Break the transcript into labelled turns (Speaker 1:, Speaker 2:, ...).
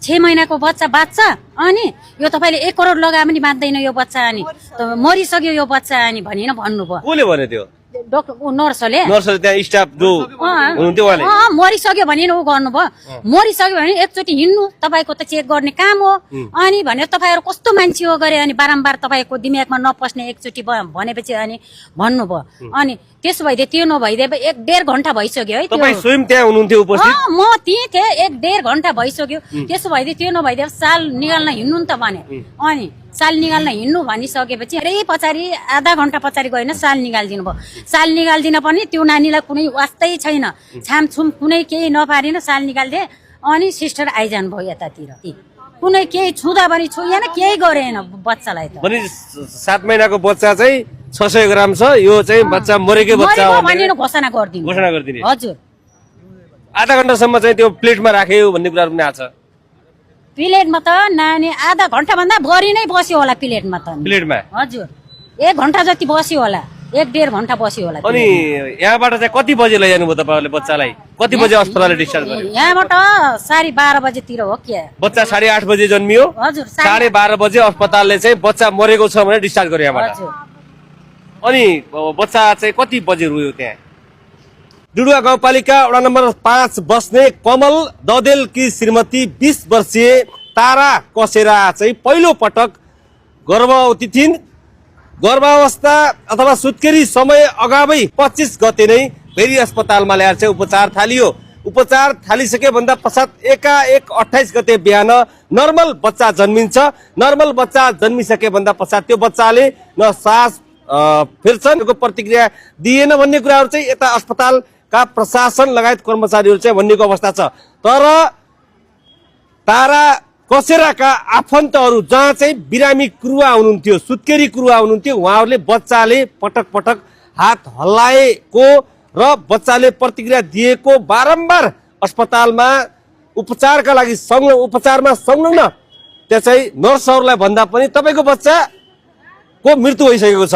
Speaker 1: 6 महिनाको बच्चा बाँच्छ अनि यो तपाईले 1 करोड लगाए पनि बाँच्दैन यो बच्चा अनि मरिसक्यो यो बच्चा अनि भनिन भन्नुभयो।
Speaker 2: कोले भने त्यो?
Speaker 1: डाक्टर नर्सले
Speaker 2: त्यहाँ स्टाफ जो हुनुहुन्थ्यो उहाँले
Speaker 1: मरिसक्यो भने ऊ गर्नुभयो। मरिसक्यो भने एकचोटि हिँड्नु तपाईको त चेक गर्ने काम हो अनि भने तपाईहरु कस्तो मान्छे हो गरे अनि बारम्बार तपाईको दिमागमा नपस्ने एकचोटि भनेपछि अनि भन्नुभयो। अनि त्यसो भइदिए त्यो नभइदिए 1.5 घण्टा भइसक्यो है।
Speaker 2: तपाई स्वयं त्यहाँ हुनुहुन्थ्यो उपस्थित?
Speaker 1: म त्यही थिएँ 1.5 घण्टा भइसक्यो। त्यसो भइदिए त्यो नभइदिए साल निकाल्न हिँड्नु नि त भने अनि साल निकाल्न हिँड्नु भनिसकेपछि अरे पछाडि आधा घण्टा पछाडि गएन साल निकालिदिनु भयो। साल निकालिदिन पनि त्यो नानीलाई कुनै वास्तै छैन छामछुम कुनै केही नपारिन साल निकालिदिए अनि सिस्टर आइजानु भयो यतातिर कुनै केही छुँदा पनि छुएन केही गरेन बच्चालाई त।
Speaker 2: भने 7 महिनाको बच्चा चाहिँ 600 ग्राम छ यो चाहिँ बच्चा मरेकै बच्चा हो
Speaker 1: भनेर घोषणा गरिदिनु। हजुर
Speaker 2: आधा घण्टासम्म चाहिँ त्यो प्लेटमा राख्यो भन्ने कुरा पनि आछ।
Speaker 1: प्लेटमा त नानी आधा घण्टा भन्दा बढी नै बस्यो होला प्लेटमा त।
Speaker 2: प्लेटमा
Speaker 1: हजुर 1 घण्टा जति बस्यो होला 1.5 घण्टा बस्यो होला।
Speaker 2: अनि यहाँबाट चाहिँ कति बजे लैजानु भयो तपाईहरुले बच्चालाई? कति बजे अस्पतालले डिस्चार्ज गर्यो?
Speaker 1: यहाँबाट 12:30 बजेतिर हो के
Speaker 2: बच्चा 8:30 बजे जन्मियो।
Speaker 1: हजुर
Speaker 2: 12:30 बजे अस्पतालले चाहिँ बच्चा मरेको छ भनेर डिस्चार्ज गर्यो यहाँबाट। अनि बच्चा चाहिँ कति बजे रुयो त्यहाँ? डुडुवा गाउँपालिका वडा नम्बर 5 बस्ने कमल ददेलकी श्रीमती 20 वर्षीय तारा कसेरा चाहिँ पहिलो पटक गर्भवती थिइन्। गर्भावस्था अथवा सुत्केरी समय अगावै 25 गते नै फेरि अस्पतालमा ल्याएर चाहिँ उपचार थालियो। उपचार थालिसके भन्दा पश्चात एकाएक 28 गते बिहान नर्मल बच्चा जन्मिन्छ। नर्मल बच्चा जन्मिसके भन्दा पश्चात त्यो बच्चाले न सास फेर्छन् प्रतिक्रिया दिएन भन्ने कुराहरू चाहिँ यता अस्पतालका प्रशासन लगायत कर्मचारीहरू चाहिँ भन्नेको अवस्था छ। तर तारा कसेराका आफन्तहरू जहाँ चाहिँ बिरामी कुरुवा हुनुहुन्थ्यो सुत्केरी कुरुवा हुनुहुन्थ्यो उहाँहरूले बच्चाले पटक पटक हात हल्लाएको र बच्चाले प्रतिक्रिया दिएको बारम्बार अस्पतालमा उपचारमा संलग्न त्यसै नर्सहरूलाई भन्दा पनि तपाईको बच्चाको मृत्यु भइसकेको छ।